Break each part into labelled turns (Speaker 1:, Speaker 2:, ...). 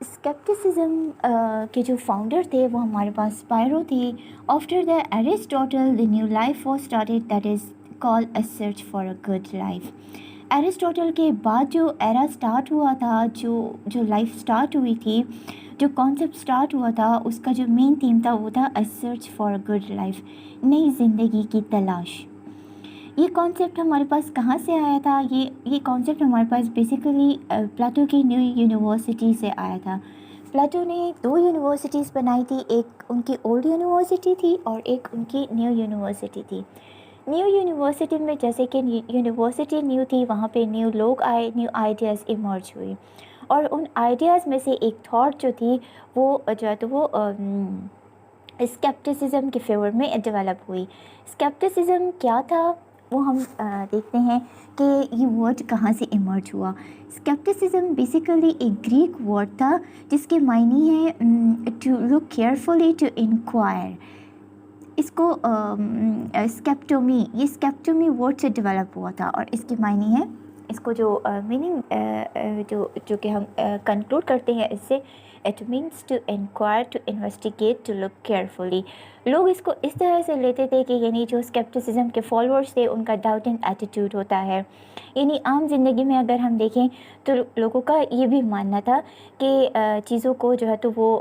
Speaker 1: Scepticism کے جو founder تھے وہ ہمارے پاس اسپائرو تھی. After the Aristotle the new life was started that is call a search for a good life. Aristotle کے بعد جو ایرا اسٹارٹ ہوا تھا, جو لائف اسٹارٹ ہوئی تھی, جو کانسیپٹ اسٹارٹ ہوا تھا, اس کا جو مین تھیم تھا وہ تھا a search for a good life, نئی زندگی کی تلاش. یہ کانسیپٹ ہمارے پاس کہاں سے آیا تھا؟ یہ کانسیپٹ ہمارے پاس بیسیکلی پلاٹو کی نیو یونیورسٹی سے آیا تھا. پلاٹو نے 2 یونیورسٹیز بنائی تھی, ایک ان کی اولڈ یونیورسٹی تھی اور ایک ان کی نیو یونیورسٹی تھی. نیو یونیورسٹی میں جیسے کہ یونیورسٹی نیو تھی, وہاں پہ نیو لوگ آئے, نیو آئیڈیاز ایمرج ہوئی, اور ان آئیڈیاز میں سے ایک تھاٹ جو تھی وہ جو ہے تو وہ اسکیپٹسزم کے فیور میں ڈیولپ ہوئی. اسکیپٹسزم کیا تھا وہ ہم دیکھتے ہیں کہ یہ ورڈ کہاں سے ایمرج ہوا. اسکیپٹسزم بیسیکلی ایک گریک ورڈ تھا جس کے معنی ہے to look carefully, to enquire. اس کو اسکیپٹومی, یہ اسکیپٹومی ورڈ سے ڈیولپ ہوا تھا, اور اس کی معنی ہے, اس کو جو میننگ جو کہ ہم کنکلوڈ کرتے ہیں اس سے, it means to enquire, to investigate, to look carefully. لوگ اس کو اس طرح سے لیتے تھے کہ یعنی جو اسکیپٹسزم کے فالوورس تھے ان کا ڈاؤٹنگ ایٹیٹیوڈ ہوتا ہے. یعنی عام زندگی میں اگر ہم دیکھیں تو لوگوں کا یہ بھی ماننا تھا کہ چیزوں کو جو ہے تو وہ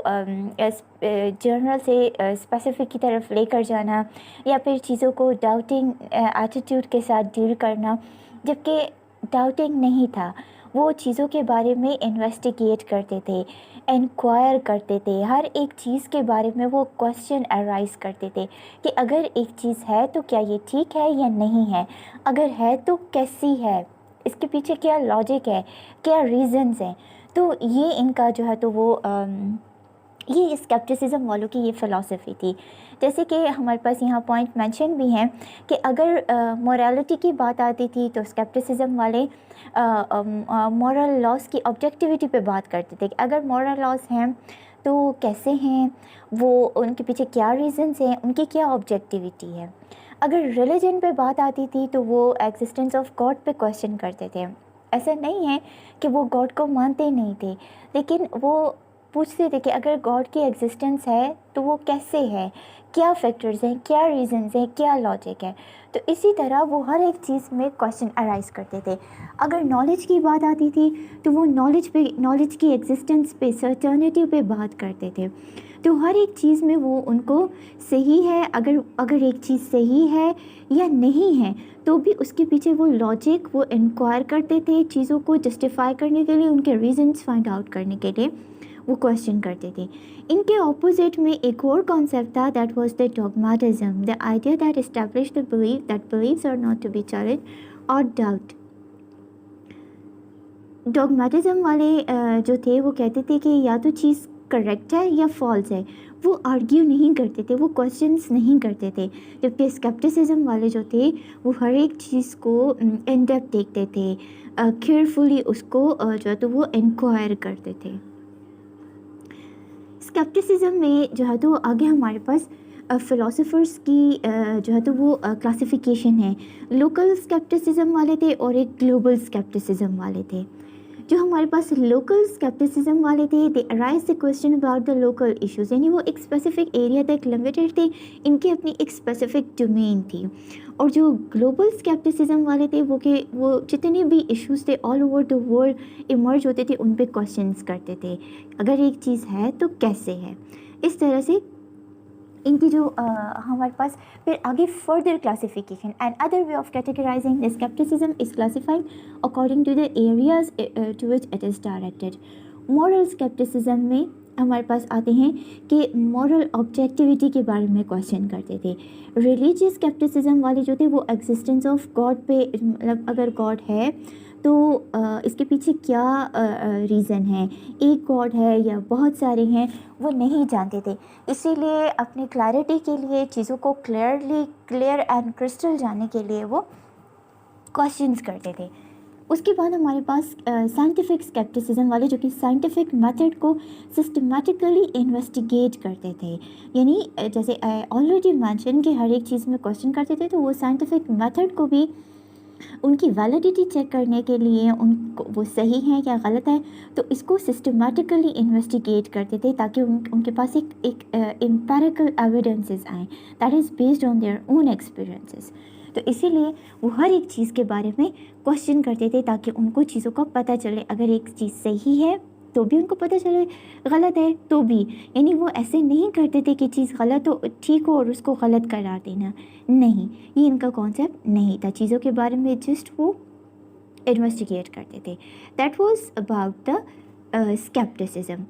Speaker 1: جنرل سے اسپیسیفک کی طرف لے کر جانا, یا پھر چیزوں کو ڈاؤٹنگ ایٹیٹیوڈ کے ساتھ ڈیل کرنا, جبکہ ڈاؤٹنگ نہیں تھا. وہ چیزوں کے بارے میں انویسٹیگیٹ کرتے تھے, انکوائر کرتے تھے, ہر ایک چیز کے بارے میں وہ کوسچن ارائز کرتے تھے کہ اگر ایک چیز ہے تو کیا یہ ٹھیک ہے یا نہیں ہے, اگر ہے تو کیسی ہے, اس کے پیچھے کیا لاجک ہے, کیا ریزنز ہیں. تو یہ ان کا جو ہے تو وہ یہ اسکیپٹسزم والوں کی یہ فلاسفی تھی. جیسے کہ ہمارے پاس یہاں پوائنٹ مینشن بھی ہیں کہ اگر مورالٹی کی بات آتی تھی تو اسکیپٹسزم والے مورل لاز کی آبجیکٹیوٹی پہ بات کرتے تھے کہ اگر مورل لاز ہیں تو کیسے ہیں وہ, ان کے پیچھے کیا ریزنس ہیں, ان کی کیا آبجیکٹیوٹی ہے. اگر ریلیجن پہ بات آتی تھی تو وہ ایگزسٹنس آف گاڈ پہ کویسچن کرتے تھے. ایسا نہیں ہے کہ وہ گاڈ کو مانتے نہیں تھے, لیکن وہ پوچھتے تھے کہ اگر گاڈ کی ایگزسٹنس ہے تو وہ کیسے ہے, کیا فیکٹرز ہیں, کیا ریزنز ہیں, کیا لاجک ہے. تو اسی طرح وہ ہر ایک چیز میں کویسچن ارائز کرتے تھے. اگر نالج کی بات آتی تھی تو وہ نالج کی ایگزسٹنس پہ, سرٹنٹی پہ بات کرتے تھے. تو ہر ایک چیز میں وہ ان کو صحیح ہے, اگر ایک چیز صحیح ہے یا نہیں ہے تو بھی اس کے پیچھے وہ لاجک وہ انکوائر کرتے تھے, چیزوں کو جسٹیفائی کرنے کے لیے, ان کے ریزنس فائنڈ آؤٹ کرنے کے لیے وہ کویسچن کرتے تھے. ان کے اپوزٹ میں ایک اور کانسیپٹ تھا, that was the dogmatism, the idea that establish the belief that beliefs are not to be challenge اور ڈاؤٹ. ڈوگماٹزم والے جو تھے وہ کہتے تھے کہ یا تو چیز کریکٹ ہے یا فالس ہے, وہ آرگیو نہیں کرتے تھے, وہ کویسچنس نہیں کرتے تھے. جبکہ اسکیپٹسزم والے جو تھے وہ ہر ایک چیز کو ان ڈیپتھ دیکھتے تھے, کیئرفلی اس کو جو ہے تو وہ انکوائر کرتے تھے. اسکیپٹسزم میں جو ہے تو آگے ہمارے پاس فلاسفرس کی جو ہے تو وہ کلاسیفیکیشن ہے. لوکل اسکیپٹسزم والے تھے اور ایک گلوبل اسکیپٹسزم والے تھے. جو ہمارے پاس لوکل اسکیپٹسزم والے تھے, they arise the question about the local issues, یعنی وہ ایک اسپیسیفک ایریا تک لمیٹیڈ تھے, ان کی اپنی ایک اسپیسیفک ڈومین تھی. اور جو گلوبل اسکیپٹسزم والے تھے وہ جتنے بھی ایشوز تھے all over the world emerge ہوتے تھے, ان پہ کویسچنس کرتے تھے, اگر ایک چیز ہے تو کیسے ہے. اس طرح سے ان کی جو ہمارے پاس پھر آگے further classification and other way of categorising scepticism is classifying according to the areas to which it is directed. Moral scepticism میں ہمارے پاس آتے ہیں کہ مورل آبجیکٹیوٹی کے بارے میں کویسچن کرتے تھے. ریلیجیس اسکیپٹسزم والے جو تھے وہ ایگزسٹنس آف گاڈ پہ, مطلب اگر گاڈ ہے تو اس کے پیچھے کیا ریزن ہے, ایک گاڈ ہے یا بہت سارے ہیں, وہ نہیں جانتے تھے. اسی لیے اپنی کلیئرٹی کے لیے, چیزوں کو کلیئر اینڈ کرسٹل جاننے کے لیے وہ کویسچنس کرتے تھے. اس کے بعد ہمارے پاس سائنٹیفک اسکیپٹسزم والے جو کہ سائنٹیفک میتھڈ کو سسٹمیٹیکلی انویسٹیگیٹ کرتے تھے. یعنی جیسے آلریڈی مینشن کہ ہر ایک چیز میں کویسچن کرتے تھے, تو وہ سائنٹیفک میتھڈ کو بھی ان کی ویلیڈیٹی چیک کرنے کے لیے ان کو وہ صحیح ہیں یا غلط ہیں، تو اس کو سسٹمیٹیکلی انویسٹیگیٹ کرتے تھے تاکہ ان کے پاس ایک امپیریکل ایویڈنسز آئیں that is based on their own experiences. تو اسی لیے وہ ہر ایک چیز کے بارے میں کوشچن کرتے تھے تاکہ ان کو چیزوں کا پتہ چلے. اگر ایک چیز صحیح ہے تو بھی ان کو پتہ چلے، غلط ہے تو بھی. یعنی وہ ایسے نہیں کرتے تھے کہ چیز غلط ہو ٹھیک ہو اور اس کو غلط قرار دینا، نہیں، یہ ان کا کانسیپٹ نہیں تھا. چیزوں کے بارے میں جسٹ وہ انویسٹیگیٹ کرتے تھے. That was about the scepticism.